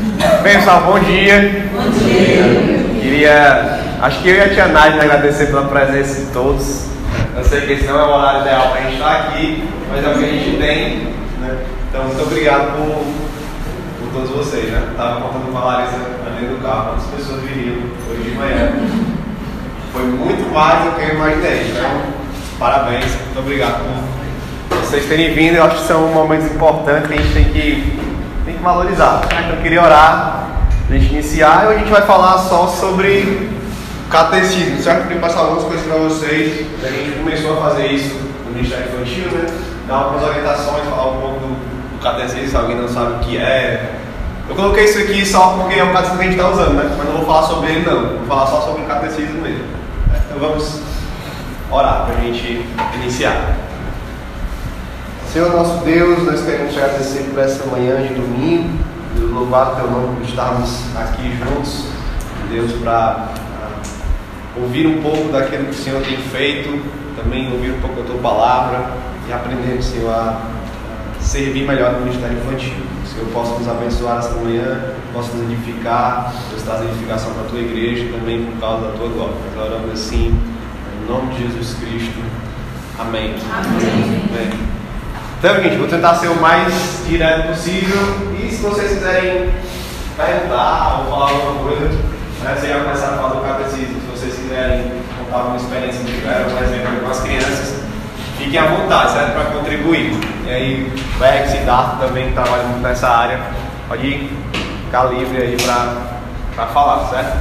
Bem, pessoal, bom dia. Bom dia. Acho que eu e a tia Nádia agradecer pela presença de todos. Eu sei que esse não é o horário ideal para a gente estar aqui, mas é o que a gente tem, né? Então, muito obrigado por todos vocês, né? Estava contando com a Larissa ali do carro, quantas pessoas viriam hoje de manhã. Foi muito mais do que eu imaginei. Então, parabéns, muito obrigado por vocês terem vindo. Eu acho que são momentos importantes que a gente tem que valorizar. Então, eu queria orar para a gente iniciar e hoje a gente vai falar só sobre catecismo, certo? Eu queria passar algumas coisas para vocês. A gente começou a fazer isso no Ministério Infantil, né? Dar algumas orientações, falar um pouco do catecismo, se alguém não sabe o que é. Eu coloquei isso aqui só porque é o catecismo que a gente está usando, né? Mas não vou falar sobre ele, não. Vou falar só sobre o catecismo mesmo. Então vamos orar para a gente iniciar. Senhor nosso Deus, nós queremos te agradecer por essa manhã de domingo, Deus, louvado teu nome por estarmos aqui juntos, Deus, para ouvir um pouco daquilo que o Senhor tem feito, também ouvir um pouco da tua palavra e aprender, Senhor, a servir melhor no ministério infantil. Que o Senhor possa nos abençoar essa manhã, possa nos edificar, Deus, trazer edificação para a tua igreja e também por causa da tua glória. Nós oramos assim, em nome de Jesus Cristo. Amém. Amém. Amém. Então, gente, vou tentar ser o mais direto possível e se vocês quiserem perguntar ou falar alguma coisa, né, você vai começar a falar do catecismo. Se vocês quiserem contar alguma experiência que tiveram, por exemplo, com as crianças, fiquem à vontade, certo? Para contribuir. E aí, o Rex e Darth também que trabalham muito nessa área, pode ficar livre aí para falar, certo?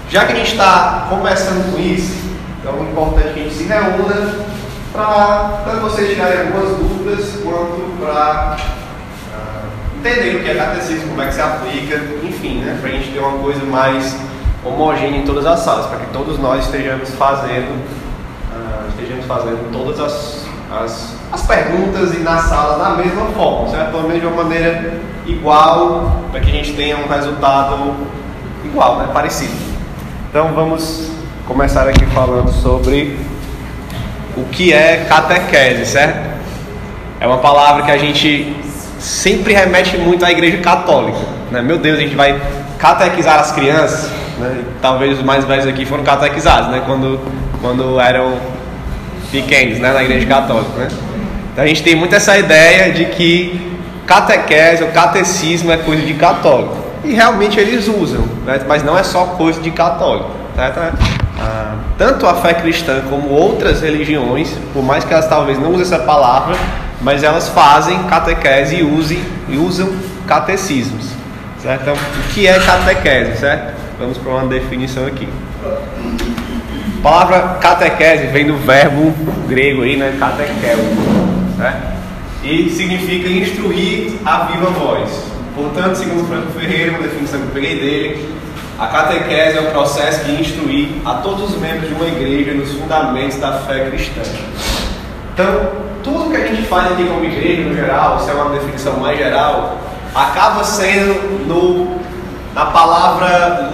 Já que a gente está começando com isso, então é importante que a gente se reúna para tanto vocês tirarem algumas dúvidas quanto para entender o que é catecismo, como é que se aplica, enfim, né, para a gente ter uma coisa mais homogênea em todas as salas, para que todos nós estejamos fazendo todas as perguntas e na sala da mesma forma, certo? Pelo menos de uma maneira igual, para que a gente tenha um resultado igual, né, parecido. Então vamos começar aqui falando sobre o que é catequese, certo? É uma palavra que a gente sempre remete muito à igreja católica, né? Meu Deus, a gente vai catequizar as crianças, né? Talvez os mais velhos aqui foram catequizados, né? Quando eram pequenos, né? Na igreja católica, né? Então a gente tem muito essa ideia de que catequese ou catecismo é coisa de católico. E realmente eles usam, né? Mas não é só coisa de católico, certo? Tanto a fé cristã como outras religiões, por mais que elas talvez não usem essa palavra, mas elas fazem catequese e usam catecismos, certo? Então, o que é catequese, certo? Vamos para uma definição aqui. A palavra catequese vem do verbo grego aí, né? Katekeo, certo? E significa instruir a viva voz. Portanto, segundo Franco Ferreira, uma definição que eu peguei dele, a catequese é o processo de instruir a todos os membros de uma igreja nos fundamentos da fé cristã. Então, tudo que a gente faz aqui como igreja, no geral, se é uma definição mais geral, acaba sendo na palavra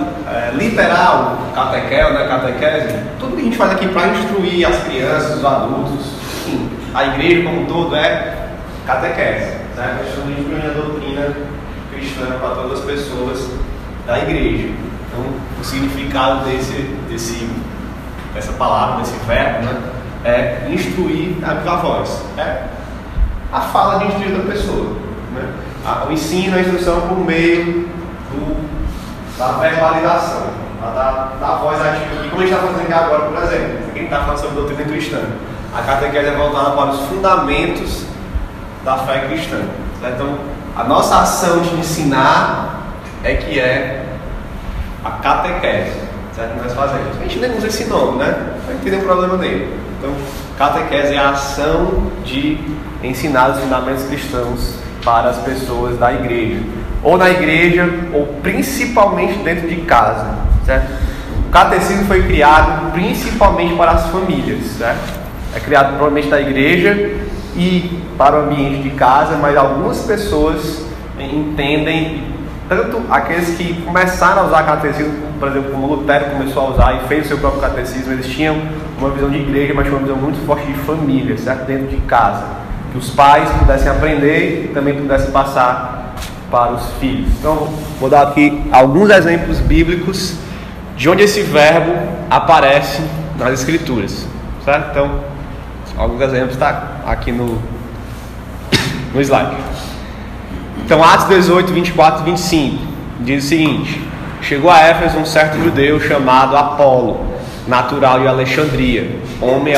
literal, catequel, né, catequese, tudo que a gente faz aqui para instruir as crianças, os adultos, enfim, a igreja como um todo é catequese, certo? Nós estamos instruindo a doutrina cristã para todas as pessoas da igreja. Então, o significado dessa palavra, desse verbo, né, é instruir a viva voz. É a fala de instruir da pessoa, né? O ensino, a instrução por meio da verbalização, da voz ativa. E como a gente está fazendo aqui agora, por exemplo, aqui a gente está falando sobre doutrina cristã. A catequese é voltada para os fundamentos da fé cristã, certo? Então, a nossa ação de ensinar é que é a catequese, certo? Que nós fazemos. A gente nem usa esse nome, né? Não tem nenhum problema nele. Então, catequese é a ação de ensinar os fundamentos cristãos para as pessoas da igreja. Ou na igreja, ou principalmente dentro de casa, certo? O catecismo foi criado principalmente para as famílias, certo? É criado provavelmente da igreja e para o ambiente de casa, mas algumas pessoas entendem, tanto aqueles que começaram a usar catecismo, por exemplo, como Lutero começou a usar e fez o seu próprio catecismo, eles tinham uma visão de igreja, mas tinham uma visão muito forte de família, certo? Dentro de casa, que os pais pudessem aprender e também pudessem passar para os filhos. Então, vou dar aqui alguns exemplos bíblicos de onde esse verbo aparece nas Escrituras, certo? Então, alguns exemplos está aqui no slide. Então, Atos 18, 24 e 25 diz o seguinte: chegou a Éfeso um certo judeu chamado Apolo, natural de Alexandria, homem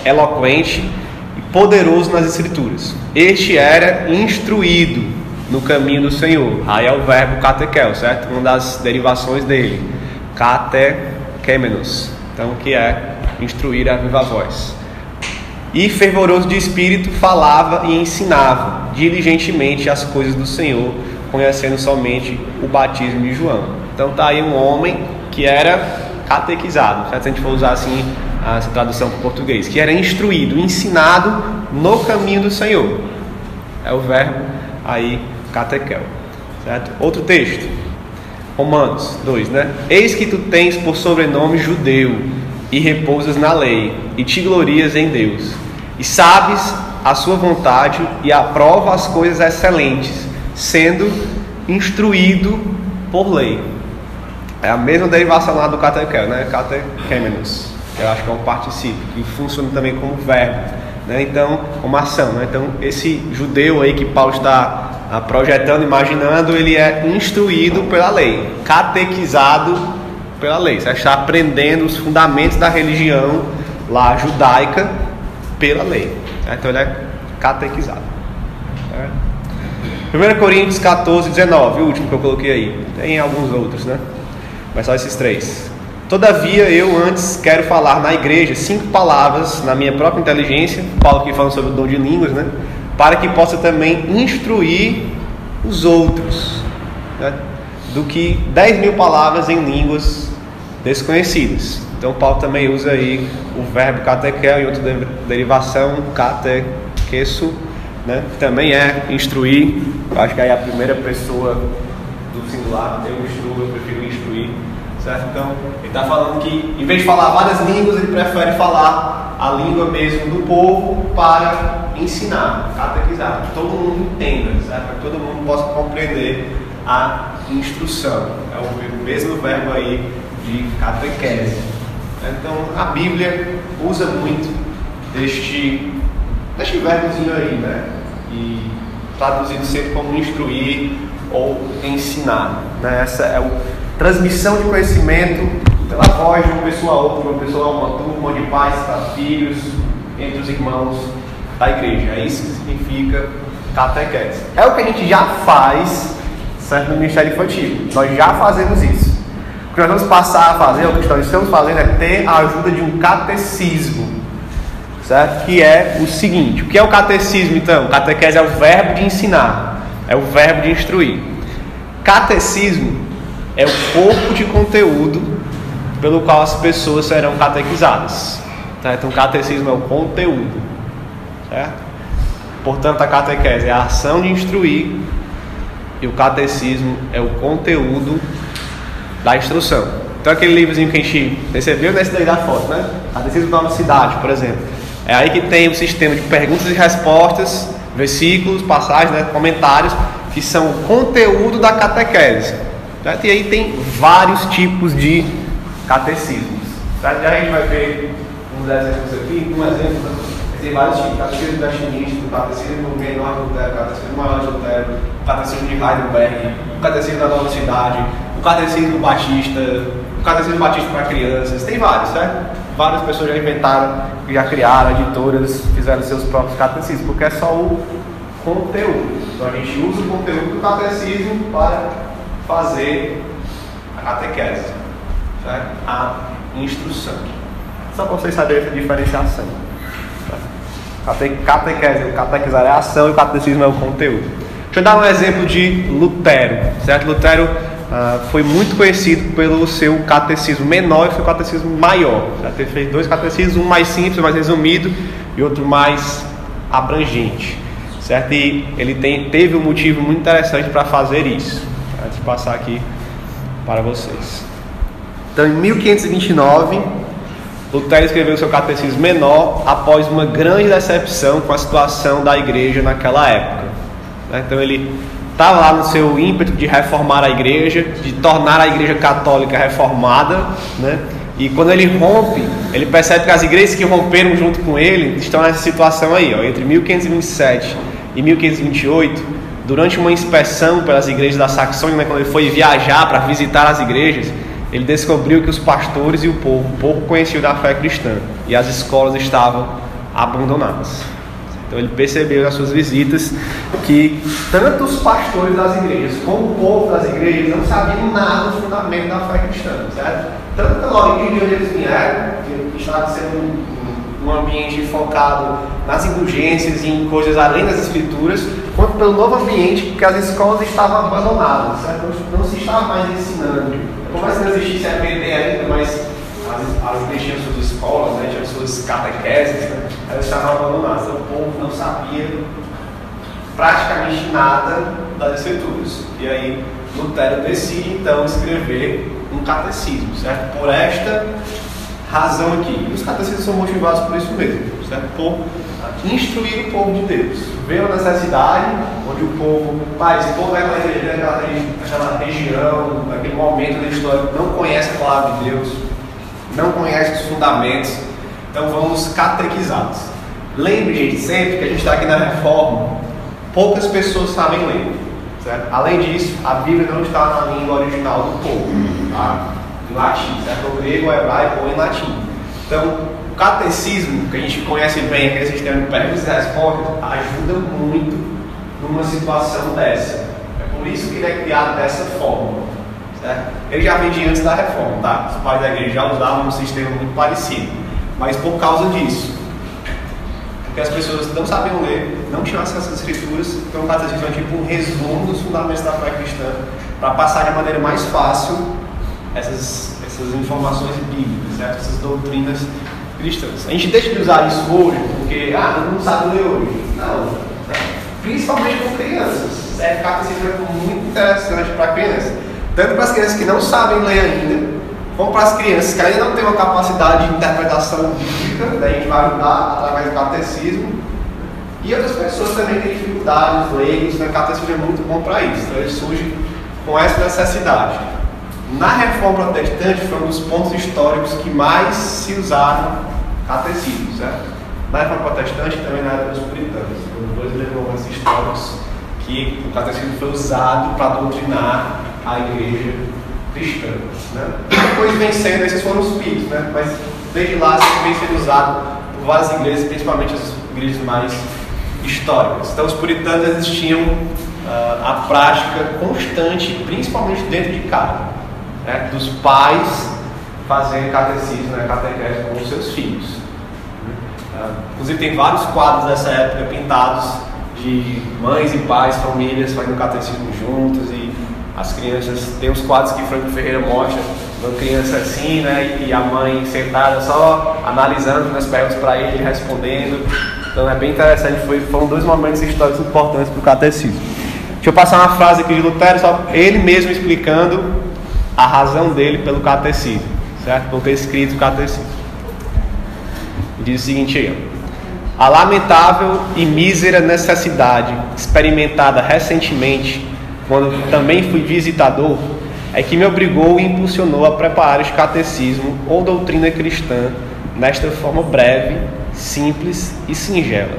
eloquente e poderoso nas Escrituras. Este era instruído no caminho do Senhor. Aí é o verbo katekel, certo? Uma das derivações dele, katekemenos, então que é instruir a viva voz. E fervoroso de espírito, falava e ensinava diligentemente as coisas do Senhor, conhecendo somente o batismo de João. Então está aí um homem que era catequizado, certo? Se a gente for usar assim essa tradução para o português, que era instruído, ensinado no caminho do Senhor. É o verbo aí katekel, certo? Outro texto, Romanos 2, né? Eis que tu tens por sobrenome judeu, e repousas na lei, e te glorias em Deus, e sabes a sua vontade, e aprova as coisas excelentes, sendo instruído por lei. É a mesma derivação lá do katekel, né? Katekemenos, que eu acho que é um particípio, que funciona também como verbo, né? Então, como ação, né? Então, esse judeu aí que Paulo está projetando, imaginando, ele é instruído pela lei, catequizado pela lei. Você está aprendendo os fundamentos da religião lá judaica pela lei, certo? Então ele é catequizado, certo? 1 Coríntios 14, 19, o último que eu coloquei aí. Tem alguns outros, né? Mas só esses três. Todavia eu antes quero falar na igreja 5 palavras na minha própria inteligência, Paulo aqui falando sobre o dom de línguas, né? Para que possa também instruir os outros, né? Do que 10.000 palavras em línguas desconhecidas. Então Paulo também usa aí o verbo katekel e outra derivação, katekesu, né? Que também é instruir. Eu acho que aí é a primeira pessoa do singular, eu instruo, eu prefiro instruir, certo? Então ele está falando que em vez de falar várias línguas, ele prefere falar a língua mesmo do povo para ensinar, catequizar, que todo mundo entenda, certo? Para que todo mundo possa compreender a instrução. É o mesmo verbo aí de catequese. Então a Bíblia usa muito deste verbozinho aí, né? E traduzido sempre como instruir ou ensinar, né? Essa é a transmissão de conhecimento pela voz de uma pessoa a outra, de uma pessoa a uma turma, de pais para filhos, entre os irmãos da igreja. É isso que significa catequese. É o que a gente já faz, certo, no Ministério Infantil. Nós já fazemos isso. O que nós vamos passar a fazer, o que nós estamos fazendo, é ter a ajuda de um catecismo, certo? Que é o seguinte: o que é o catecismo então? Catequese é o verbo de ensinar, é o verbo de instruir. Catecismo é o corpo de conteúdo pelo qual as pessoas serão catequizadas, certo? Então catecismo é o conteúdo, certo? Portanto, a catequese é a ação de instruir e o catecismo é o conteúdo da instrução. Então aquele livrozinho que a gente recebeu nesse daí da foto, né? Catecismo da Nova Cidade, por exemplo. É aí que tem o sistema de perguntas e respostas, versículos, passagens, né? Comentários, que são o conteúdo da catequese, certo? E aí tem vários tipos de catecismos, certo? Já a gente vai ver uns exemplos aqui. Um exemplo, tem vários tipos: catecismo da Schmidt, o catecismo menor de Lutero, o catecismo maior de Lutero, o catecismo de Heidelberg, o catecismo da Nova Cidade, o catecismo batista, o catecismo batista para crianças. Tem vários, certo? Várias pessoas já inventaram, já criaram, editoras fizeram seus próprios catecismos, porque é só o conteúdo. Então a gente usa o conteúdo do catecismo para fazer a catequese, certo? A instrução. Só para vocês saberem essa diferenciação. Catequese, o catequizar é a ação e o catecismo é o conteúdo. Deixa eu dar um exemplo de Lutero, certo? Lutero foi muito conhecido pelo seu catecismo menor e seu catecismo maior, certo? Ele fez 2 catecismos, um mais simples, mais resumido, e outro mais abrangente, certo? E ele teve um motivo muito interessante para fazer isso. Deixa eu passar aqui para vocês. Então, em 1529, Lutero escreveu seu catecismo menor após uma grande decepção com a situação da igreja naquela época. Então ele estava lá no seu ímpeto de reformar a igreja, de tornar a igreja católica reformada, né? E quando ele rompe, ele percebe que as igrejas que romperam junto com ele estão nessa situação aí, ó, entre 1527 e 1528, durante uma inspeção pelas igrejas da Saxônia, né, quando ele foi viajar para visitar as igrejas, ele descobriu que os pastores e o povo conheciam da fé cristã, e as escolas estavam abandonadas. Então ele percebeu nas suas visitas que tanto os pastores das igrejas como o povo das igrejas não sabiam nada do fundamento da fé cristã, certo? Tanto pela origem de onde eles vieram, que estava sendo um ambiente focado nas indulgências e em coisas além das escrituras, quanto pelo novo ambiente, porque as escolas estavam abandonadas, certo? Não se estava mais ensinando. Por mais que não existisse a EBD ainda, mas as igrejas tinham suas escolas, né, tinham suas catequeses, né, elas estavam abandonadas. Então, o povo não sabia praticamente nada das escrituras. E aí Lutero decide então escrever um catecismo, certo? Por esta razão aqui. E os catecismos são motivados por isso mesmo, certo? Por instruir o povo de Deus. Ver uma necessidade onde o povo, esse povo naquela região, naquele momento da história, não conhece a palavra de Deus, não conhece os fundamentos, então vamos catequizá-los. Lembre, gente, sempre que a gente está aqui na reforma, poucas pessoas sabem ler, certo? Além disso, a Bíblia não está na língua original do povo, tá? Em latim, certo? O grego, o hebraico ou em latim. Então, o catecismo, que a gente conhece bem, aquele sistema de perguntas e respostas, ajuda muito numa situação dessa. É por isso que ele é criado dessa forma. Certo? Ele já vem de antes da reforma, tá? Os pais da igreja já usavam um sistema muito parecido, mas por causa disso, porque as pessoas não sabiam ler, não tinham acesso às escrituras, então o catecismo é tipo um resumo dos fundamentos da fé cristã, para passar de maneira mais fácil essas informações bíblicas, certo? Essas doutrinas cristãs. A gente deixa de usar isso hoje, porque todo mundo sabe ler hoje. Não, principalmente com crianças, certo? O catecismo é muito interessante para crianças. Tanto para as crianças que não sabem ler ainda, como para as crianças que ainda não têm uma capacidade de interpretação bíblica, daí a gente vai ajudar através do catecismo. E outras pessoas também têm dificuldades, leigos, né? O catecismo é muito bom para isso. Então ele surge com essa necessidade. Na Reforma Protestante foi um dos pontos históricos que mais se usaram catecismo, certo? Na Reforma Protestante e também na época dos puritanos. Foram dois levantes históricos que o catecismo foi usado para doutrinar a igreja cristã, né? Depois vem sendo, esses foram os picos, né? Mas desde lá vem sendo usado por várias igrejas, principalmente as igrejas mais históricas. Então os puritanos existiam a prática constante, principalmente dentro de casa, né? Dos pais fazendo catecismo, né? Catequese com os seus filhos. Inclusive tem vários quadros dessa época pintados de mães e pais, famílias fazendo catecismo juntos, e as crianças, tem uns quadros que Franco Ferreira mostra, uma criança assim, né, e a mãe sentada só analisando as perguntas para ele, respondendo. Então é bem interessante, foram dois momentos históricos importantes para o catecismo. Deixa eu passar uma frase aqui de Lutero, só ele mesmo explicando a razão dele pelo catecismo, certo? Por ter escrito o catecismo. Ele diz o seguinte aí: a lamentável e mísera necessidade experimentada recentemente, quando também fui visitador, é que me obrigou e impulsionou a preparar este catecismo ou doutrina cristã nesta forma breve, simples e singela.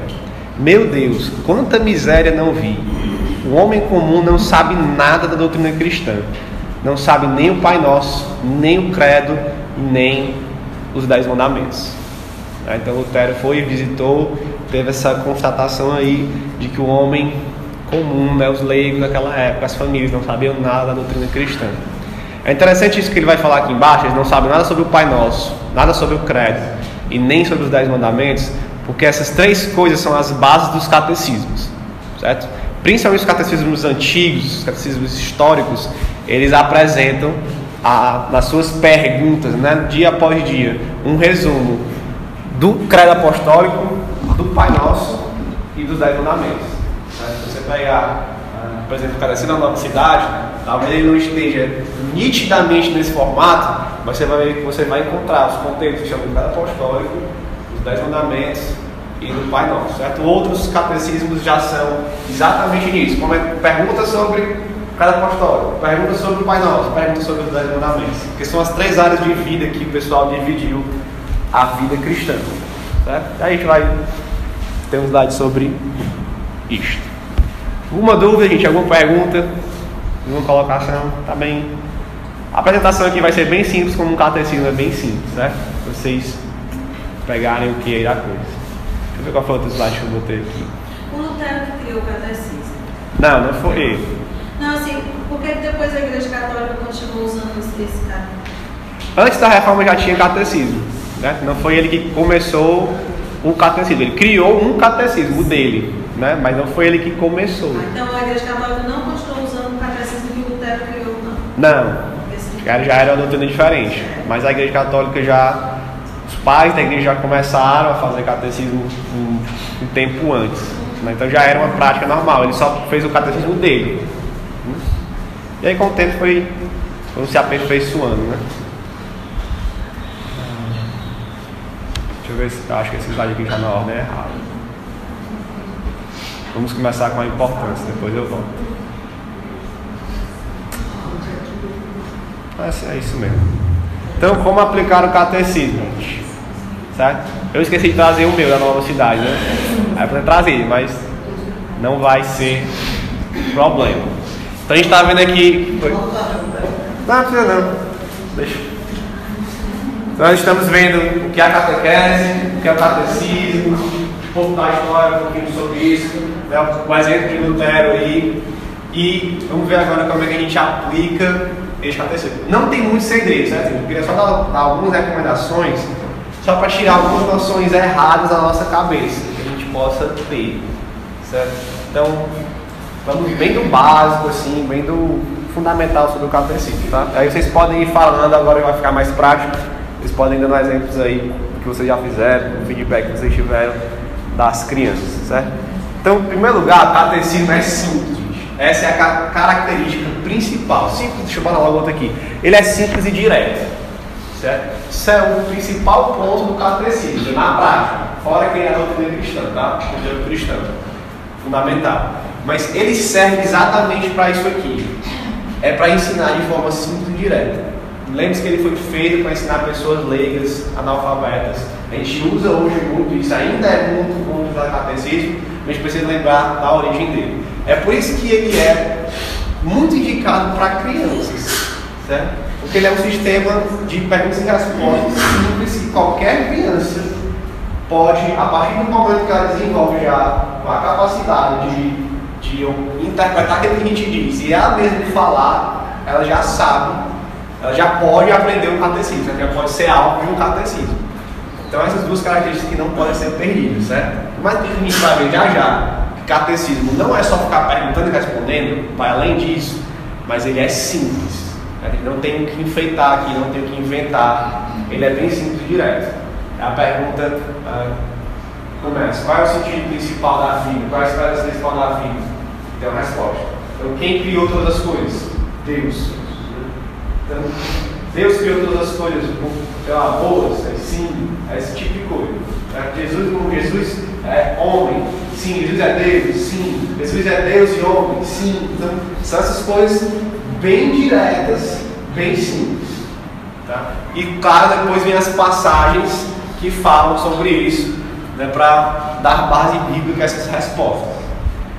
Meu Deus, quanta miséria não vi! O homem comum não sabe nada da doutrina cristã, não sabe nem o Pai Nosso, nem o Credo, nem os 10 Mandamentos. Então Lutero foi, visitou, teve essa constatação aí de que o homem comum, né, os leigos daquela época, as famílias não sabiam nada da doutrina cristã. É interessante isso que ele vai falar aqui embaixo. Eles não sabem nada sobre o Pai Nosso, nada sobre o Credo e nem sobre os 10 Mandamentos, porque essas três coisas são as bases dos catecismos, certo? Principalmente os catecismos antigos, os catecismos históricos, eles apresentam nas suas perguntas, né, dia após dia, um resumo do Credo Apostólico, do Pai Nosso e dos 10 Mandamentos. Se você pegar, por exemplo, o Catecismo da Nova Cidade, talvez ele não esteja nitidamente nesse formato, mas você vai encontrar os conteúdos que chamam de Credo Apostólico, os 10 Mandamentos e do Pai Nosso, certo? Outros catecismos já são exatamente nisso, como pergunta sobre cada apostólico, pergunta sobre o Pai Nosso, pergunta sobre os 10 mandamentos, que são as 3 áreas de vida que o pessoal dividiu a vida cristã, certo? Aí a gente vai ter um slide sobre isto. Alguma dúvida, gente? Alguma pergunta? Alguma colocação? Tá bem. A apresentação aqui vai ser bem simples, como um catecismo é bem simples, certo? Vocês pegarem o que aí da coisa. Deixa eu ver qual foi o outro slide que eu botei aqui. O Lutero que criou o catecismo. Não foi ele. Não, assim, por que depois a Igreja Católica continuou usando esse cara? Antes da reforma já tinha catecismo, né? Não foi ele que começou o catecismo, ele criou um catecismo dele, né? Mas não foi ele que começou. Então a Igreja Católica não continuou usando o catecismo que o Lutero criou, não? Não, já era uma doutrina diferente, mas a Igreja Católica os pais da igreja já começaram a fazer catecismo um tempo antes, né? Então já era uma prática normal, ele só fez o catecismo dele. E aí com o tempo foi se aperfeiçoando, né? Deixa eu ver se eu acho que esse slide aqui já na ordem é errado. Vamos começar com a importância, depois eu volto. É isso mesmo. Então, como aplicar o catecismo? Certo? Eu esqueci de trazer o meu da nova cidade, né? Aí eu vou trazer, mas não vai ser problema. Então a gente está vendo aqui. Não precisa não. Deixa. Então nós estamos vendo o que é a catequese, o que é o catecismo, um pouco da história, um pouquinho sobre isso, né? O exemplo de Lutero aí. E vamos ver agora como é que a gente aplica esse catecismo. Não tem muito segredo, certo? Eu queria só dar algumas recomendações, só para tirar algumas noções erradas da nossa cabeça, que a gente possa ter, certo? Então, vamos bem do básico, assim, bem do fundamental sobre o catecismo, tá? Aí vocês podem ir falando, agora vai ficar mais prático, vocês podem ir dando exemplos aí do que vocês já fizeram, do feedback que vocês tiveram das crianças, certo? Então, em primeiro lugar, o catecismo é simples, gente. Essa é a característica principal. Simples, deixa eu botar logo outra aqui. Ele é simples e direto, certo? Isso é o principal ponto do catecismo, na prática, fora que é a doutrina cristã, tá? O modelo cristão, fundamental. Mas ele serve exatamente para isso aqui. É para ensinar de forma simples e direta. Lembre-se que ele foi feito para ensinar pessoas leigas, analfabetas. A gente usa hoje muito isso, ainda é muito comum usar catecismo, mas a gente precisa lembrar da origem dele. É por isso que ele é muito indicado para crianças, certo? Porque ele é um sistema de perguntas e respostas simples que qualquer criança pode, a partir do momento que ela desenvolve já a capacidade de interpretar aquilo que a gente diz e ela mesma falar, ela já sabe, ela já pode aprender um catecismo, ela já pode ser alvo de um catecismo. Então essas duas características que não podem ser perdidas, certo? Mas a gente vai ver já que catecismo não é só ficar perguntando e respondendo, vai além disso, mas ele é simples. A gente não tem o que enfeitar aqui, não tem o que inventar, ele é bem simples e direto. A pergunta começa: qual é o sentido principal da vida? Qual é a esperança principal da vida? Tem uma resposta. Então, quem criou todas as coisas? Deus. Então, Deus criou todas as coisas, boas, sim, esse tipo de coisa. Jesus é homem, sim. Jesus é Deus, sim. Jesus é Deus e homem, sim. Então, são essas coisas bem diretas, bem simples. Tá? E claro, depois vem as passagens que falam sobre isso, né, para dar base bíblica a essas respostas.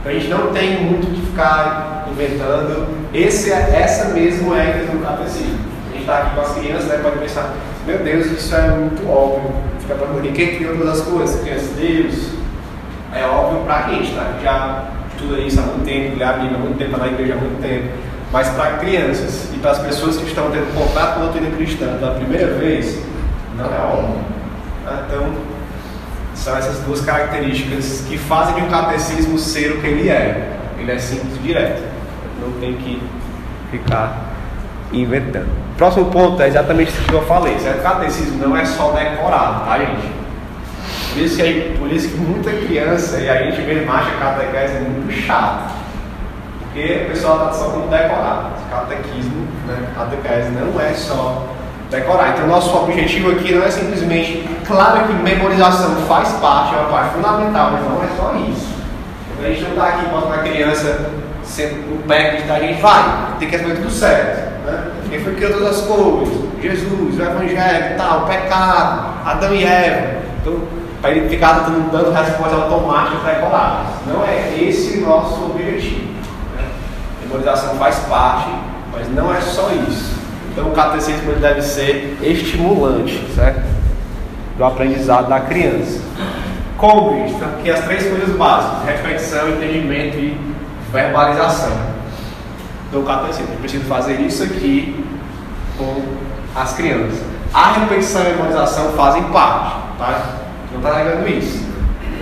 Então a gente não tem muito o que ficar inventando. Essa mesmo é a questão do catecismo. A gente está aqui com as crianças, né, pode pensar: meu Deus, isso é muito óbvio. Fica perguntando quem criou todas as coisas? Crianças, Deus. É óbvio para a gente, tá? A gente já estuda isso há muito tempo, lê a Bíblia há muito tempo, na igreja há muito tempo. Mas para crianças e para as pessoas que estão tendo contato com a doutrina cristã pela primeira vez, não é óbvio. Então, são essas duas características que fazem de um catecismo ser o que ele é. Ele é simples e direto. Não tem que ficar inventando. O próximo ponto é exatamente isso que eu falei. Certo? O catecismo não é só decorado, tá, gente? Por isso que muita criança, e a gente mesmo acha que a catequese é muito chato. Porque o pessoal está só como decorado. Catequismo, né? Catequese não é só decorar. Então, nosso objetivo aqui não é simplesmente, claro que memorização faz parte, é uma parte fundamental, mas não é só isso. A gente não está aqui botando a criança sendo o pé que a gente vai, tem que fazer tudo certo. Né? Quem foi que criou todas as coisas? Jesus, o Evangelho, tal, o pecado, Adão e Eva. Então, para ele ficar dando respostas automáticas decoradas. Não é esse o nosso objetivo. Né? A memorização faz parte, mas não é só isso. Então, o catecismo ele deve ser estimulante, certo? Do aprendizado da criança. Como isso? Então, aqui as 3 coisas básicas: repetição, entendimento e verbalização. Então, o catecismo, a gente precisa fazer isso aqui com as crianças. A repetição e a memorização fazem parte, tá? Não está negando isso.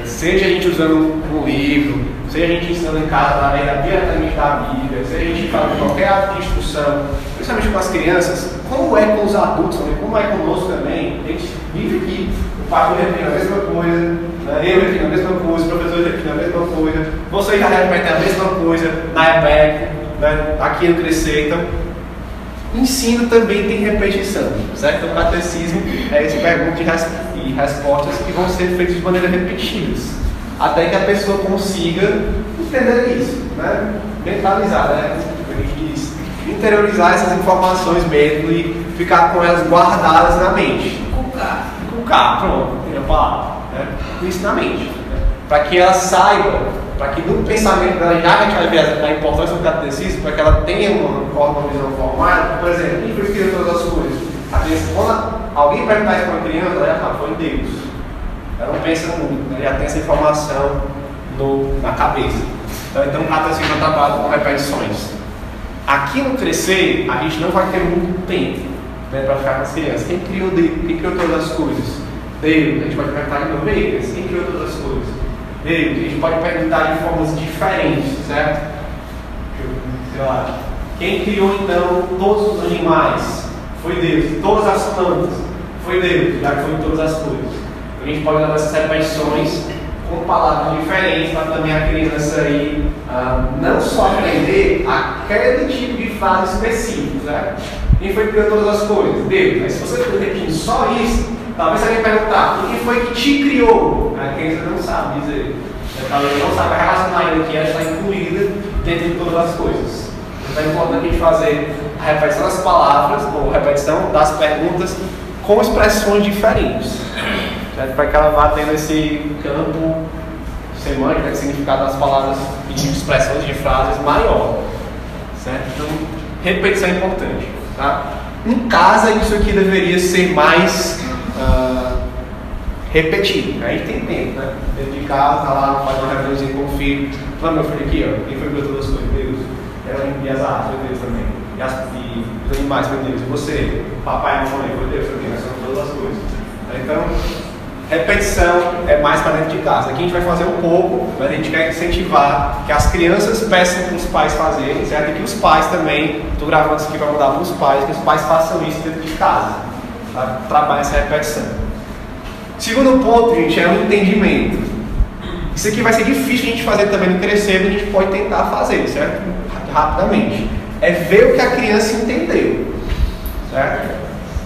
Seja a gente usando um livro, seja a gente ensinando em casa diretamente da Bíblia, seja a gente fazendo qualquer ato de instrução, principalmente com as crianças, como é com os adultos também, como é conosco também, a gente vive aqui. O pai repetindo a mesma coisa, né? Eu repetindo a mesma coisa, o professor repetindo a mesma coisa, você já repete a mesma coisa na EPEC, né? Aqui no Crescer. Então, ensino também tem repetição, certo? O catecismo é esse perguntas e respostas que vão ser feitas de maneira repetidas, até que a pessoa consiga entender isso, né? Mentalizar, né? Interiorizar essas informações mesmo e ficar com elas guardadas na mente. Cucar, pronto, tem a palavra. Né? Isso na mente. Né? Para que ela saiba, para que no pensamento dela já a gente vai ver a importância do catecismo, para que ela tenha uma visão formada. Por exemplo, quem foi que criou todas as coisas? A criança, quando alguém perguntar isso para uma criança, ela já fala, foi Deus. Ela não pensa muito, ela já tem essa informação na cabeça. Então o catecismo é trabalhado com repetições. Aqui no Crescer, a gente não vai ter muito tempo, né, para ficar com as crianças. Quem criou Deus? Quem criou todas as coisas? Deus. A gente pode perguntar de novo, quem criou todas as coisas? Deus. A gente pode perguntar de formas diferentes, certo? Sei lá. Quem criou então todos os animais? Foi Deus. Todas as plantas? Foi Deus, já que foi em todas as coisas. A gente pode dar essas repetições com palavras diferentes para também a criança aí não só aprender aquele tipo de frase específica, né? Quem foi que criou todas as coisas? Deus. Mas se você for repetindo só isso, talvez alguém perguntar, quem foi que te criou? A criança não sabe dizer. Talvez não saiba relacionar ele que ela está incluída dentro de todas as coisas. Então é importante a gente fazer a repetição das palavras, ou a repetição das perguntas com expressões diferentes. Para que ela vá tendo esse campo semântico, né, significado das palavras e de expressões de frases maior. Certo? Então, repetição é importante. Tá? Em casa, isso aqui deveria ser mais repetido. A gente tem tempo, né? Dentro de casa, tá lá, faz uma reuniãozinha com o filho. Fala, meu filho, aqui, ó, quem foi que todas as coisas? Deus. E as artes, foi Deus também. E os animais, foi Deus. E você, papai e mamãe, foi Deus também. Nós somos todas as coisas. Então, repetição é mais para dentro de casa. Aqui a gente vai fazer um pouco, mas a gente quer incentivar que as crianças peçam para os pais fazerem, certo? E que os pais também, estou gravando isso aqui para mandar para os pais, que os pais façam isso dentro de casa, tá? Trabalhem essa repetição. Segundo ponto, gente, é o entendimento. Isso aqui vai ser difícil a gente fazer também no Crescer, mas a gente pode tentar fazer, certo? Rapidamente. É ver o que a criança entendeu, certo?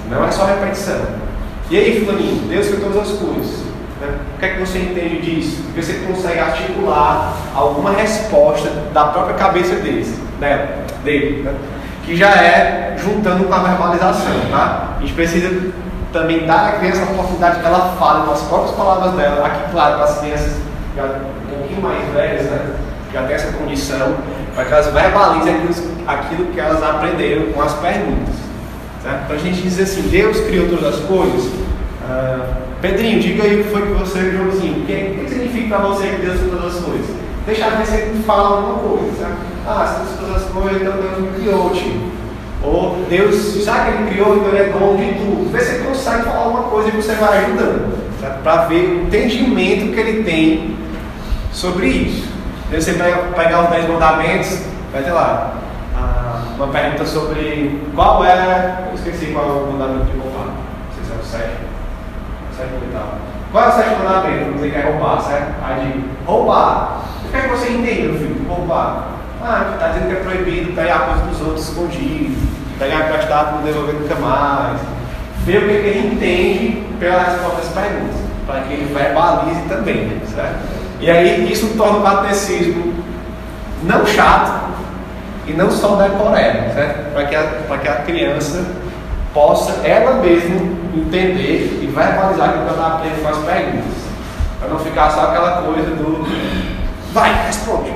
Não é só repetição. E aí, fulaninho, Deus criou todas as coisas. Né? O que é que você entende disso? Porque você consegue articular alguma resposta da própria cabeça dele, né? Que já é juntando com a verbalização. Tá? A gente precisa também dar à criança a oportunidade que ela fale com as próprias palavras dela. Aqui, claro, para as crianças já um pouquinho mais velhas, né? Já tem essa condição, para que elas verbalizem aquilo que elas aprenderam com as perguntas. Para a gente dizer assim, Deus criou todas as coisas. Pedrinho, diga aí o que foi que você viu assim. O que significa para você que Deus criou todas as coisas? Deixa ver se ele fala alguma coisa. Sabe? Se Deus criou todas as coisas, então Deus me criou, tio. Ou Deus, já que ele criou, então ele é dono de tudo. Vê se ele consegue falar alguma coisa e você vai ajudando. Para ver o entendimento que ele tem sobre isso. Você pegar os 10 mandamentos, vai ter lá. Uma pergunta sobre qual é. Eu esqueci qual é o mandamento de roubar. Não sei se é o 7. 7 oitavo. Qual é o 7º mandamento que você quer roubar, certo? Aí de roubar. O que é que você entende, meu filho? Roubar. Está dizendo que é proibido pegar a coisa dos outros escondido, pegar emprestado e não devolver nunca mais. ver o que ele entende pela resposta das perguntas, para que ele verbalize também, certo? E aí isso torna o catecismo não chato e não só decorado, certo? Para que a criança possa ela mesma entender e verbalizar aquilo que ela está aprendendo com as perguntas, para não ficar só aquela coisa do vai, responde,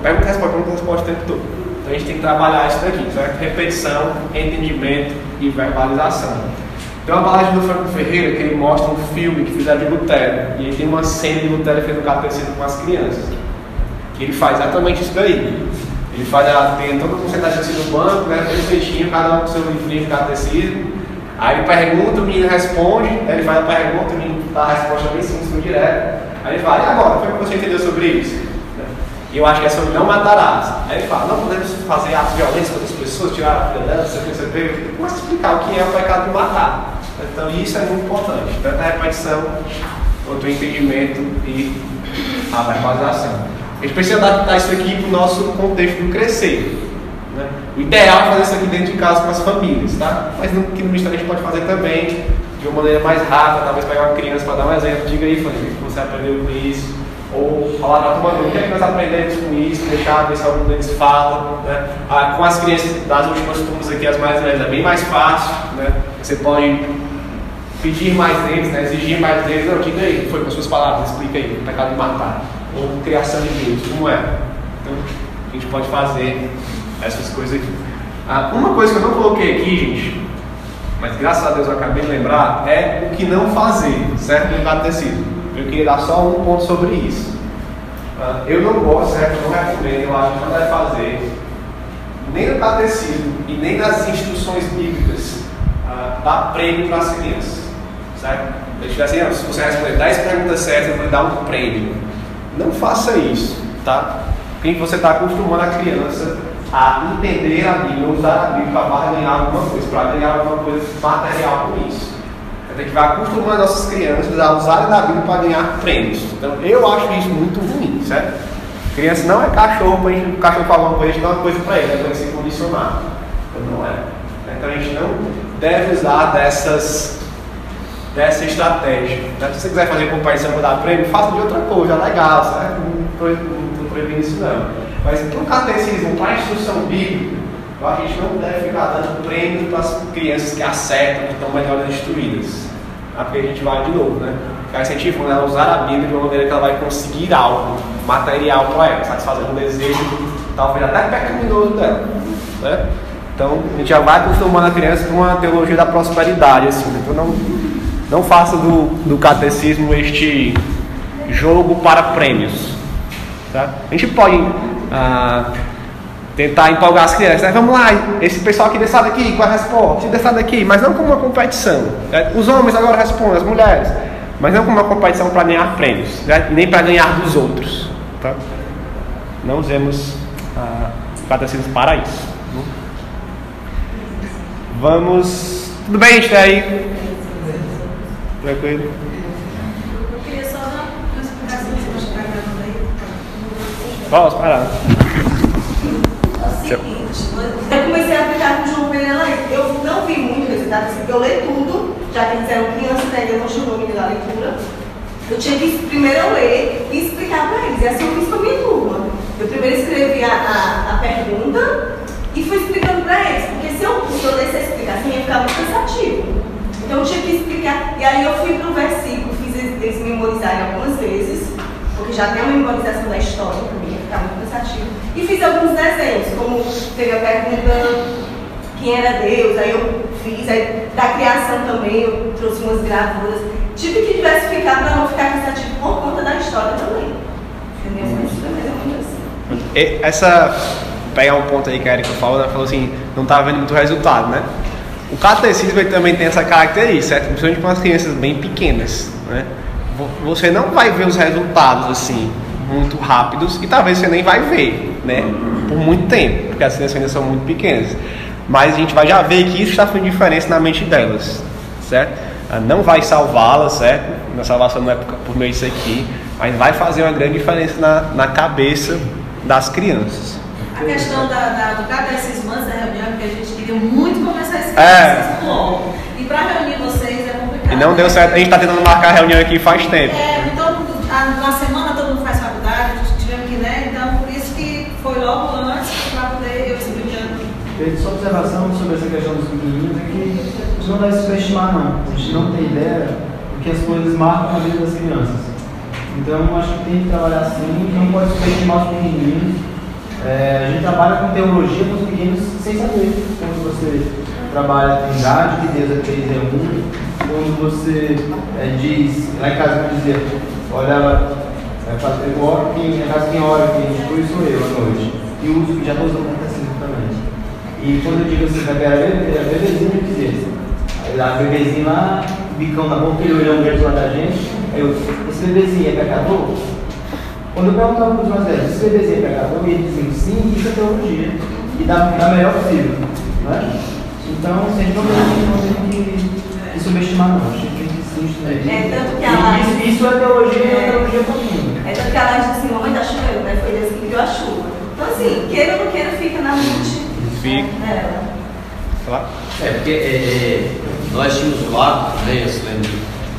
pergunta, responde o tempo todo. Então a gente tem que trabalhar isso daqui, certo? Repetição, entendimento e verbalização. Tem uma palestra do Franco Ferreira que ele mostra um filme que fizeram de Lutero, e aí tem uma cena de Lutero fazendo catecismo com as crianças, que ele faz exatamente isso daí. Ele faz, tem toda a concentração assim no banco, né, perfeitinho, cada um com seu livrinho de catecismo. Aí ele pergunta, o menino responde, aí ele faz a pergunta, o menino dá a resposta bem simples, direto. Aí ele fala, e agora? Foi o que você entendeu sobre isso? E eu acho que é sobre não matarás. Aí ele fala, não podemos fazer atos violentos contra as pessoas, tirar a vida delas, você começa a explicar o que é o pecado de matar. Então isso é muito importante, tanto a repetição quanto o entendimento e a verbalização. A gente precisa adaptar isso aqui para o nosso contexto do crescer, né? O ideal é fazer isso aqui dentro de casa com as famílias, tá? Mas no ministério a gente pode fazer também de uma maneira mais rápida, talvez pegar uma criança para dar um exemplo, diga aí, família, o que você aprendeu com isso, ou falar para a turma, o que é que nós aprendemos com isso, deixar ver se algum deles fala, né? Com as crianças das últimas turmas aqui, as mais velhas, é bem mais fácil, né? Você pode pedir mais deles, né? Exigir mais deles, não, diga aí, foi com as suas palavras, explica aí, o pecado de matar. Ou criação de Deus, como é? Então, a gente pode fazer essas coisas aqui. Uma coisa que eu não coloquei aqui, gente, mas graças a Deus eu acabei de lembrar, é o que não fazer, certo? No catecismo. Eu queria dar só um ponto sobre isso. Eu não gosto, certo? Eu não recomendo, eu acho que não deve fazer, nem no catecismo e nem nas instruções bíblicas, dar prêmio para as crianças, certo? Eu digo assim, se você responder 10 perguntas certas, eu vou lhe dar um prêmio. Não faça isso, tá? Porque você está acostumando a criança a entender a Bíblia, usar a Bíblia para ganhar alguma coisa, para ganhar alguma coisa material com isso. Tem que vai acostumando nossas crianças a usarem da Bíblia para ganhar prêmios. Então eu acho isso muito ruim, certo? Criança não é cachorro, para o cachorro falar uma coisa, a gente dá uma coisa para ele, para ele se condicionar. Então não é. Então a gente não deve usar dessa estratégia. Se você quiser fazer competição para dar prêmio, faça de outra coisa, legal, certo? Não estou proibindo isso não. Mas para o catecismo, para a instrução bíblica, a gente não deve ficar dando prêmio para as crianças que acertam, que estão melhor instruídas. Porque a gente vai de novo, né? Ficar incentivando ela a usar a Bíblia de uma maneira que ela vai conseguir algo material para ela, satisfazer um desejo, talvez até pecaminoso dela, né? Então a gente já vai acostumando a criança com uma teologia da prosperidade, assim. Então não faça do catecismo este jogo para prêmios, tá? A gente pode tentar empolgar as crianças, né? Vamos lá, esse pessoal aqui dessa daqui, qual é a resposta? Dessa daqui, mas não como uma competição, né? Os homens agora respondem, as mulheres, mas não como uma competição para ganhar prêmios, né? Nem para ganhar dos outros, tá? Não usemos o catecismo para isso, né? Vamos, tudo bem, gente, aí? Tranquilo? Eu queria só dar uma explicação, se você está gravando aí. Posso parar? É o seguinte, eu comecei a aplicar com o João Pereira lá. Eu não vi muito resultado, assim, eu leio tudo, já que eles eram crianças, né, eu não ajudou o menino na leitura. Eu tinha que primeiro ler e explicar para eles. E assim eu fiz com a minha turma. Eu primeiro escrevi a pergunta e fui explicando para eles, porque se eu desse a explicação ia ficar muito cansativo. Então eu tinha que explicar. E aí eu fui para o versículo, fiz eles memorizarem algumas vezes, porque já tem a memorização da história também, ia ficar muito cansativo. E fiz alguns desenhos, como teve a pergunta quem era Deus, aí eu fiz, aí da criação também eu trouxe umas gravuras. Tive que diversificar para não ficar cansativo por conta da história também. Entendeu? Mas também é muito assim. Pegar um ponto aí que a Erika falou, né? Falou assim, não estava vendo muito resultado, né? O catecismo ele também tem essa característica, certo? Principalmente com as crianças bem pequenas, né? Você não vai ver os resultados assim muito rápidos e talvez você nem vai ver, né? Por muito tempo, porque as crianças ainda são muito pequenas. Mas a gente vai já ver que isso está fazendo diferença na mente delas, certo? Não vai salvá-las, certo? A salvação não é por meio disso aqui, mas vai fazer uma grande diferença na cabeça das crianças. A questão do catecismo antes da reunião, porque a gente queria muito começar esse catecismo longo. E para reunir não deu certo, a gente está tentando marcar a reunião aqui faz tempo. Na semana todo mundo faz faculdade, tivemos que, né? Então por isso que foi logo antes para poder eu seguir o ano. Sua observação sobre essa questão dos pequenininhos é que não deve subestimar, não. A gente não tem ideia do que as coisas marcam na vida das crianças. Então acho que tem que trabalhar assim, não pode subestimar os pequenininhos. A gente trabalha com teologia com os pequenos sem saber. Quando você trabalha a Trindade, que Deus é 3 em 1, quando você diz, lá em casa eu dizia, olha, eu oro, na casa quem ora, quem institui sou eu à noite. E uso, já estou usando catecismo também. E quando eu digo assim, era bebezinho, eu dizia, aí lá, bebezinho lá, bicão na boca, ele olhando verde lá da gente, aí eu, esse bebezinho é pecador? Quando eu perguntava para os mais velhos, esse bebezinho é pecador? E eles diziam, sim, isso é teologia. E da melhor possível. Né? Então, a gente não tem que subestimar, não. A gente tem que se estudar. Tanto que a Laje... Isso é teologia e é teologia profunda. Tanto que a Laje disse assim, mamãe tá chovendo, né? Foi Deus que me deu a chuva. Então, assim, queira ou não queira, fica na mente. Fica. Porque nós tínhamos lá, né, os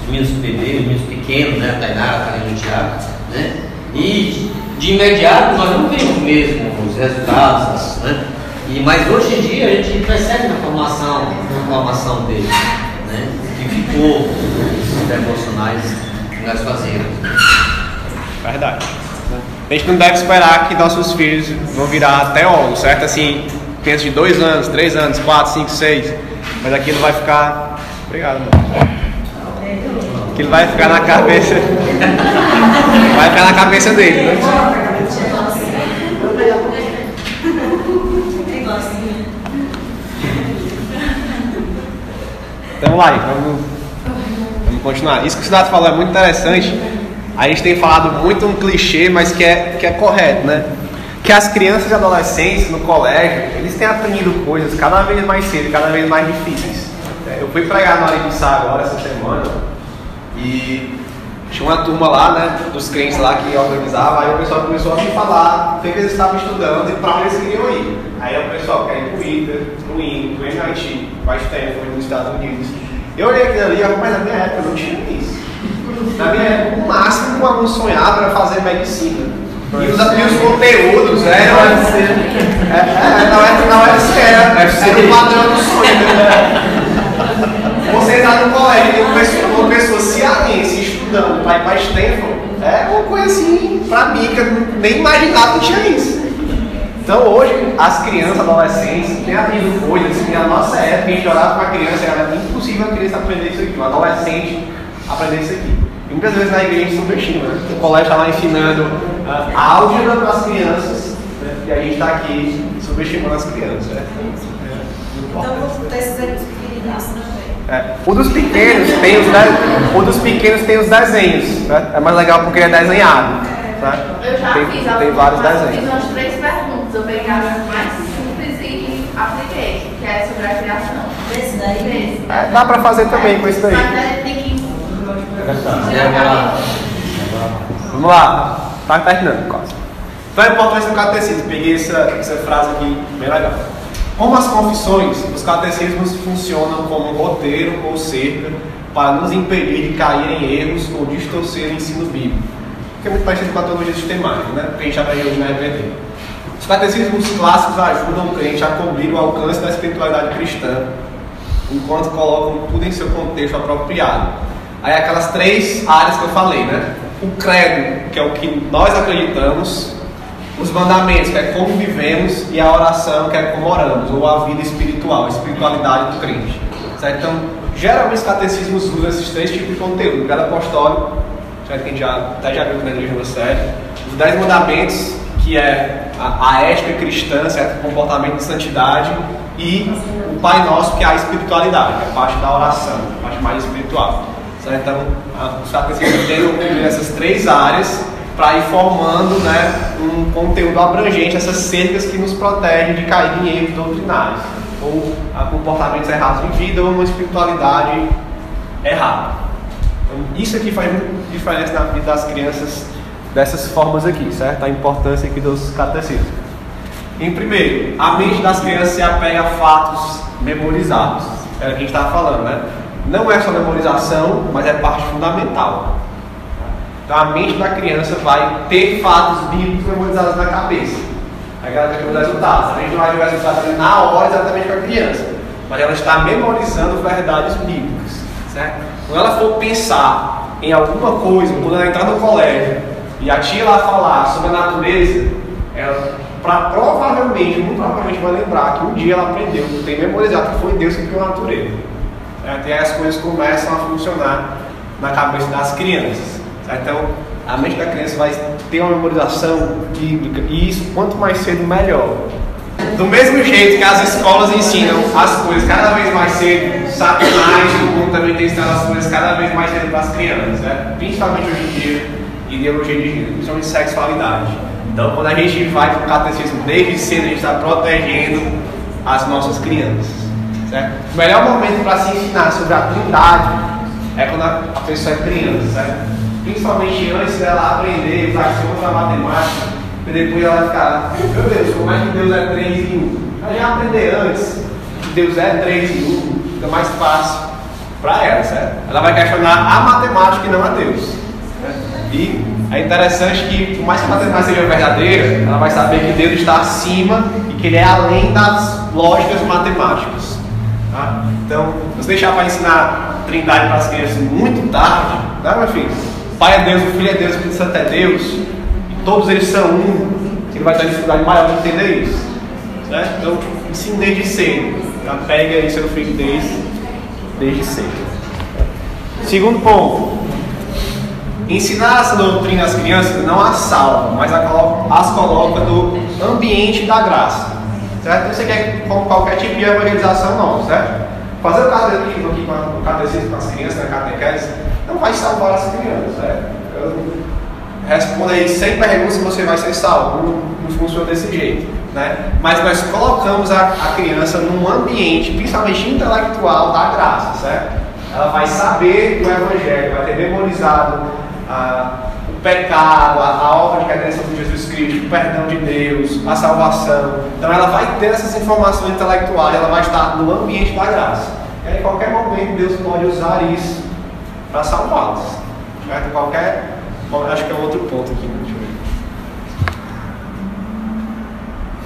meninos bebês, os meninos pequenos, né, a Tainara, a Karine e o Thiago, né? E de imediato nós não vimos mesmo os resultados, né? Mas hoje em dia a gente percebe na formação deles, né? Que ficou os devocionais que nós fazemos. Verdade. A gente não deve esperar que nossos filhos vão virar teólogos, certo? Assim, crianças de 2 anos, 3 anos, 4, 5, 6. Mas aquilo vai ficar... Obrigado, mano. Aquilo vai ficar na cabeça... Vai ficar na cabeça dele, né? Então vamos lá, vamos continuar. Isso que o Cidade falou é muito interessante. A gente tem falado muito um clichê, mas que é correto, né? Que as crianças e adolescentes no colégio, eles têm aprendido coisas cada vez mais cedo, cada vez mais difíceis. Eu fui pregar na hora de Sá agora, essa semana, e tinha uma turma lá, né, dos crentes lá que organizava, aí o pessoal começou a me falar o que eles estavam estudando e para onde eles queriam ir. Aí o pessoal quer ir pro ITA, pro IN, pro MIT, pro Stanford, nos Estados Unidos. Eu olhei aquilo ali, mas na minha época não tinha isso. Na minha época, o máximo que um aluno sonhava era fazer medicina. E os conteúdos eram... Não era ser o padrão do sonho, né? Você entrar no colégio e uma pessoa cearense estudando para ir para Stanford, é uma coisa assim, para mim, que eu nem imaginava que tinha isso. Então hoje, as crianças, adolescentes, têm aprendido coisas que na nossa época, a gente olhava para a criança, era impossível a criança aprender isso aqui, um adolescente aprender isso aqui. E muitas vezes na igreja a gente subestima, né? O colégio está lá ensinando a álgebra para as crianças, né? E a gente está aqui subestimando as crianças. Né? Então vou ter esses pequenininhos também. O dos pequenos tem os desenhos, né? É mais legal porque ele é desenhado. Tá? Eu já tem vários desenhos. Fiz umas 3 perguntas, eu peguei as mais simples e apliquei, que é sobre a criação. Esse daí? Dá pra fazer também com isso daí. Mas tem que... Vamos lá, tá terminando quase. Então a importância do catecismo, peguei essa frase aqui, bem legal. Como as confissões, os catecismos funcionam como um roteiro ou cerca para nos impedir de cair em erros ou distorcer o ensino bíblico, que é muito parecido com a teologia sistemática, né? Que a gente aprendeu hoje na EPD. Os catecismos clássicos ajudam o crente a cobrir o alcance da espiritualidade cristã, enquanto colocam tudo em seu contexto apropriado. Aí aquelas 3 áreas que eu falei, né? O credo, que é o que nós acreditamos, os mandamentos, que é como vivemos, e a oração, que é como oramos, ou a vida espiritual, a espiritualidade do crente. Certo? Então, geralmente os catecismos usam esses 3 tipos de conteúdo. O credo apostólico, certo? Que a gente até já viu na igreja no sério. Os 10 mandamentos, que é a ética cristã, certo? O comportamento de santidade. E o Pai Nosso, que é a espiritualidade, que é a parte da oração, a parte mais espiritual. Certo? Então, os catecismos tentam cobrir essas 3 áreas para ir formando, né, um conteúdo abrangente, essas cercas que nos protegem de cair em erros doutrinários, ou a comportamentos errados de vida, ou uma espiritualidade errada. Então, isso aqui faz muita diferença na vida das crianças dessas formas aqui, certo? A importância aqui dos catecismos. Em primeiro, a mente das crianças se apega a fatos memorizados. É o que a gente estava falando, né? não é só memorização, mas é parte fundamental. Então a mente da criança vai ter fatos bíblicos memorizados na cabeça. Aí ela vai ter os resultados. A gente não vai ter os resultados na hora exatamente com a criança, mas ela está memorizando verdades bíblicas, certo? Quando ela for pensar em alguma coisa, quando ela entrar no colégio e a tia lá falar sobre a natureza, ela provavelmente, muito provavelmente vai lembrar que um dia ela aprendeu, tem memorizado que foi Deus que criou a natureza. Certo? E aí as coisas começam a funcionar na cabeça das crianças. Certo? Então, a mente da criança vai ter uma memorização bíblica, e isso, quanto mais cedo, melhor. Do mesmo jeito que as escolas ensinam as coisas cada vez mais cedo, Satanás do mundo também tem ensinado as coisas cada vez mais cedo para as crianças, certo? Principalmente hoje em dia, ideologia de gênero, principalmente sexualidade. Então, quando a gente vai para o catecismo desde cedo, a gente está protegendo as nossas crianças, certo? O melhor momento para se ensinar sobre a Trindade é quando a pessoa é criança, certo? Principalmente antes dela aprender usar a matemática, e depois ela ficar, meu Deus, como é que Deus é 3 em 1? Ela já aprender antes que Deus é 3 em 1, fica mais fácil para ela, certo? Ela vai questionar a matemática e não a Deus, certo? E é interessante que, por mais que a matemática seja verdadeira, ela vai saber que Deus está acima e que Ele é além das lógicas matemáticas. Tá? Então, se você deixar para ensinar a Trindade para as crianças muito tarde, tá, meu filho? O Pai é Deus, o Filho é Deus, o Espírito Santo é Deus, e todos eles são um, ele vai ter dificuldade maior de entender isso. Certo? Então, ensine desde cedo. Tá? Pega aí seu filho desde cedo. Segundo ponto. Ensinar essa doutrina às crianças não as salva, mas as coloca no ambiente da graça. Certo? Isso aqui é como qualquer tipo de evangelização não, certo? Fazer o catecismo aqui com o catecismo com as crianças, na catequese, não vai salvar as crianças, certo? Responda aí 100 perguntas e você vai ser salvo. Não funciona desse jeito, né? Mas nós colocamos a criança num ambiente, principalmente intelectual, da graça, certo? Ela vai saber do Evangelho, vai ter memorizado o pecado, a obra de redenção de Jesus Cristo, o perdão de Deus, a salvação. Então ela vai ter essas informações intelectuais, ela vai estar no ambiente da graça. E aí, em qualquer momento Deus pode usar isso para salvá-los. Certo? Bom, acho que é outro ponto aqui. Deixa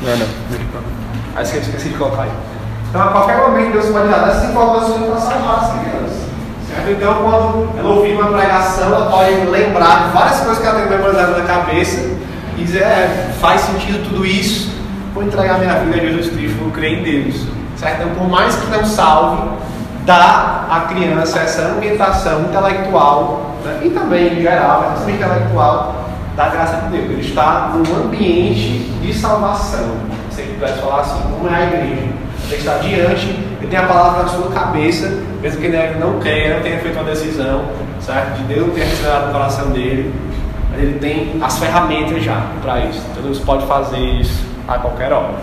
eu ver. Não. Aí esqueci de colocar aí. Então a qualquer momento Deus pode dar essas informações para salvar as crianças. Certo? Então, quando ela ouvir uma pregação, ela pode lembrar de várias coisas que ela tem memorizado na cabeça e dizer, faz sentido tudo isso, vou entregar minha vida a Jesus Cristo, vou crer em Deus. Certo? Então, por mais que não salve, dá à criança essa ambientação intelectual, né? E também em geral, essa intelectual da graça de Deus. Ele está num ambiente de salvação. Se ele pudesse falar assim, como é a igreja. Ele está diante, ele tem a palavra na sua cabeça, mesmo que ele não queira, não tenha feito uma decisão, certo? De Deus não tenha retirado do coração dele, mas ele tem as ferramentas já para isso. Então Deus pode fazer isso a qualquer hora.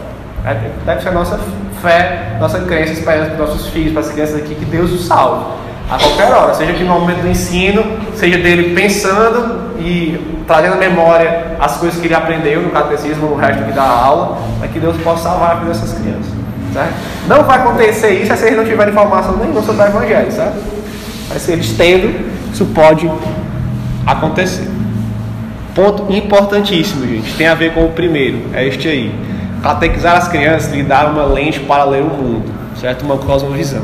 Deve ser a nossa fé, nossa crença, esperança para os nossos filhos, para as crianças aqui, que Deus os salve a qualquer hora, seja aqui no momento do ensino, seja dele pensando e trazendo à memória as coisas que ele aprendeu no catecismo, no resto aqui da aula, para que Deus possa salvar a vida dessas crianças. Certo? Não vai acontecer isso se eles não tiverem informação nenhuma sobre o Evangelho, certo? Mas se eles tendo, isso pode acontecer. Ponto importantíssimo, gente, tem a ver com o primeiro, é este aí. Catequizar as crianças, lhe dar uma lente para ler o mundo, certo? Uma cosmovisão.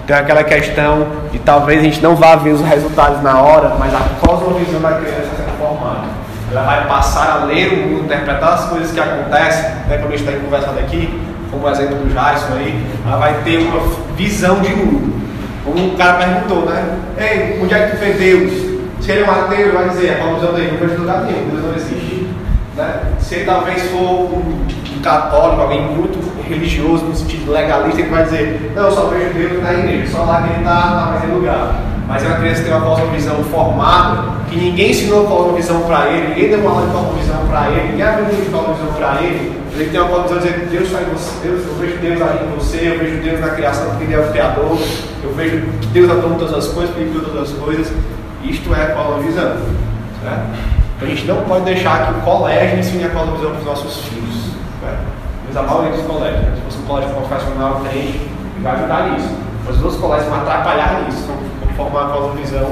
Tem aquela questão de talvez a gente não vá ver os resultados na hora, mas a cosmovisão da criança está sendo formada. Ela vai passar a ler o mundo, interpretar as coisas que acontecem, né, como a gente está conversando aqui, como o exemplo do Jairson aí, ela vai ter uma visão de mundo. Como um cara perguntou, né? Ei, onde é que tu vê Deus? Se ele é um ateu, ele vai dizer, a conclusão dele, não vejo lugar nenhum, Deus não existe. Né? Se ele talvez for um católico, alguém muito religioso, no sentido legalista, ele vai dizer, não, eu só vejo Deus na igreja, só lá que ele está mais em lugar. Mas é uma criança que tem uma cosmovisão formada, que ninguém ensinou a cosmovisão para ele, ninguém deu uma aula de cosmovisão para ele, ninguém abriu de cosmovisão para ele. Ele tem uma cosmovisão de dizer, Deus está em você, eu vejo Deus ali em você, eu vejo Deus na criação porque Ele é o Criador, eu vejo que Deus atua em todas as coisas, porque Ele criou todas as coisas. Isto é a cosmovisão. Certo? Então a gente não pode deixar que o colégio ensine a cosmovisão para os nossos filhos. Certo? Mas a maioria dos colégios, né? Se fosse um colégio profissional, tem, vai ajudar nisso. Os outros colégios vão atrapalhar nisso, vão formar a cosmovisão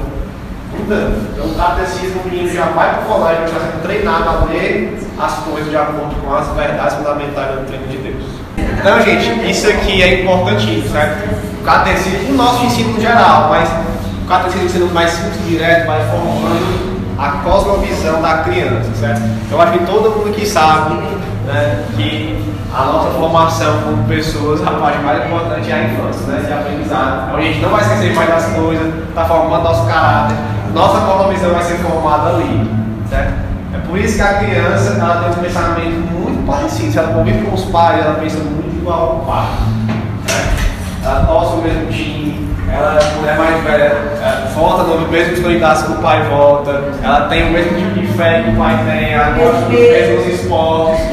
mudando. Então o catecismo, o menino já vai para o colégio, já sendo treinado a ler as coisas de acordo com as verdades fundamentais do treino de Deus. Então, gente, isso aqui é importantíssimo, certo? O catecismo, o nosso ensino geral, mas o catecismo sendo mais simples e direto, vai formando a cosmovisão da criança, certo? Eu acho que todo mundo aqui sabe, né, que a nossa formação como pessoas, a parte mais importante é a infância, né, de aprendizado. Então a gente não vai esquecer mais das coisas, está formando nosso caráter, nossa cosmovisão vai ser formada ali, certo? É por isso que a criança, ela tem um pensamento muito parecido. Se ela convive com os pais, ela pensa muito igual ao pai, certo? Ela torce o mesmo time, ela é mais velha, volta no mesmo escolhidaço que o pai volta, ela tem o mesmo tipo de fé que o pai tem, ela gosta dos mesmos esportes.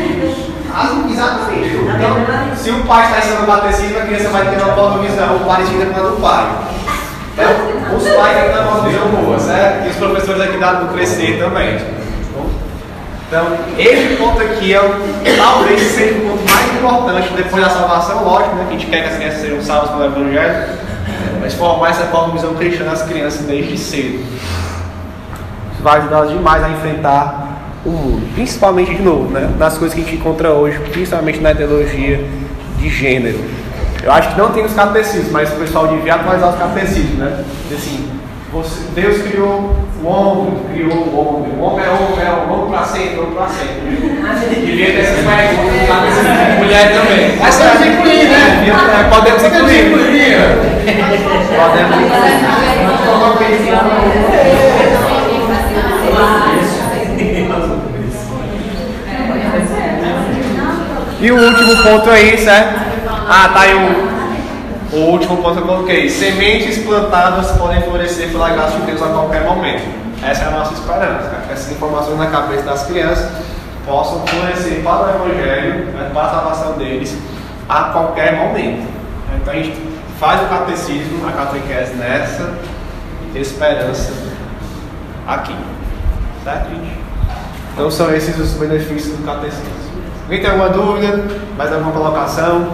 Exatamente. Então, se o pai está ensinando o catecismo, a criança vai ter uma cosmovisão parecida com a do pai. Então, os pais têm uma cosmovisão boa, certo? E os professores aqui da do Crescer também. Então, esse ponto aqui talvez seja o ponto mais importante depois da salvação, lógico, né? Que a gente quer que as crianças sejam salvas pelo Evangelho, mas formar essa cosmovisão cristã nas crianças desde cedo. Isso vai ajudá-las demais a enfrentar o mundo, principalmente, de novo, né, nas coisas que a gente encontra hoje, principalmente na ideologia de gênero. Eu acho que não tem os catecismos, mas o pessoal devia atualizar os catecismos, né? Assim, Deus criou o homem o homem é homem para sempre, devia ter essas perguntas no catecismo, mulher também. Mas podemos incluir, né? Podemos incluir. E o último ponto aí, certo? Tá aí o último ponto que eu coloquei. Sementes plantadas podem florescer pela graça de Deus a qualquer momento. Essa é a nossa esperança, né? Que essas informações na cabeça das crianças possam florescer para o Evangelho, né, para a salvação deles a qualquer momento. Então a gente faz o catecismo, a catequese nessa esperança aqui. Certo, gente? Então são esses os benefícios do catecismo. Alguém tem alguma dúvida? Mais alguma colocação?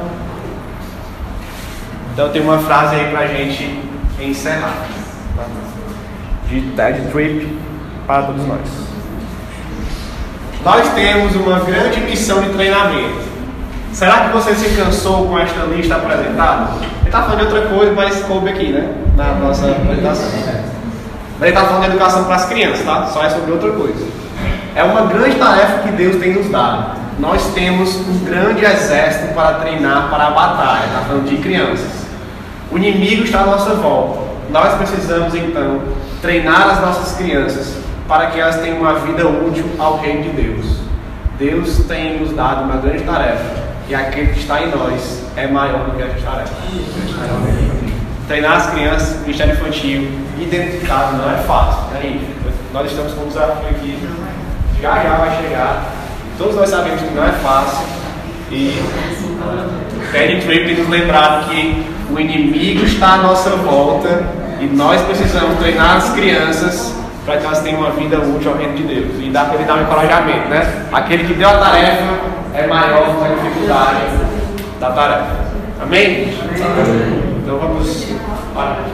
Então tem uma frase aí pra gente encerrar. De Ted Tripp para todos nós. Nós temos uma grande missão de treinamento. Será que você se cansou com esta lista apresentada? Ele está falando de outra coisa, mas coube aqui, né? Na nossa apresentação. Mas ele está falando de educação para as crianças, tá? Só é sobre outra coisa. É uma grande tarefa que Deus tem nos dado. Nós temos um grande exército para treinar para a batalha. Está falando de crianças. O inimigo está à nossa volta. Nós precisamos, então, treinar as nossas crianças para que elas tenham uma vida útil ao reino de Deus. Deus tem nos dado uma grande tarefa. E aquele que está em nós é maior do que essa tarefa. Treinar as crianças, ministério infantil, identificado não é fácil. Né? Nós estamos com um desafio aqui. Já vai chegar. Todos nós sabemos que não é fácil. E Ted Tripp tem nos lembrado que o inimigo está à nossa volta e nós precisamos treinar as crianças para que elas tenham uma vida útil ao reino de Deus. E dá para ele dar um encorajamento, né? Aquele que deu a tarefa é maior do que a dificuldade da tarefa. Amém? Então vamos orar.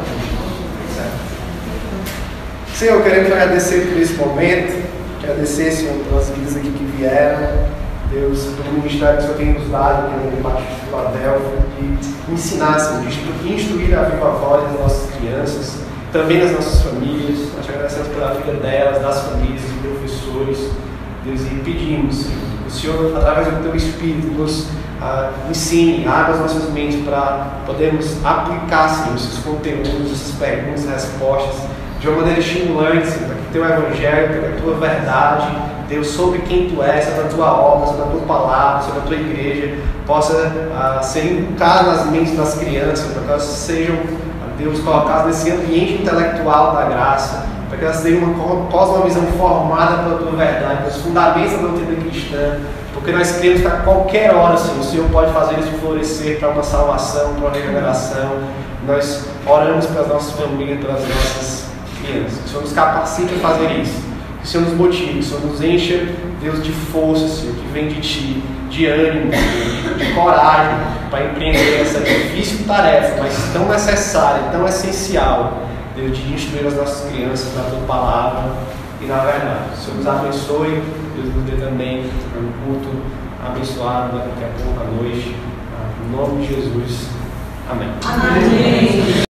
Senhor, queremos agradecer por esse momento, agradecer, Senhor, pelas vidas aqui que vieram. Deus, pelo ministério que o Senhor tem nos dado aqui no Debate de Filadélfia, de ensinar, Senhor, de instruir a viva voz das nossas crianças, também das nossas famílias. Nós te agradecemos pela vida delas, das famílias, dos professores, Deus, e pedimos, Senhor, que o Senhor, através do Teu Espírito, nos ensine, abra as nossas mentes para podermos aplicar, Senhor, esses conteúdos, essas perguntas, respostas, de uma maneira estimulante, Senhor, para que o Teu Evangelho, a Tua verdade, Deus, sobre quem Tu és, sobre a Tua obra, sobre a Tua palavra, sobre a Tua igreja, possa ser inculcado nas mentes das crianças, para que elas sejam, Deus, colocadas nesse ambiente intelectual da graça, para que elas tenham uma cosmovisão formada pela Tua verdade, pelos fundamentos da doutrina cristã, porque nós cremos que a qualquer hora, Senhor, o Senhor pode fazer isso florescer para uma salvação, para uma regeneração. Nós oramos pelas nossas famílias, pelas nossas crianças. Que o Senhor nos capacite a fazer isso. Que o Senhor nos motive, que o Senhor nos encha, Deus, de força, Senhor, que vem de Ti, de ânimo, de coragem para empreender essa difícil tarefa, mas tão necessária, tão essencial, Deus, de instruir as nossas crianças na tua palavra e na verdade. O Senhor nos abençoe, Deus nos dê também um culto abençoado daqui a pouco à noite. Em nome de Jesus. Amém. Amém.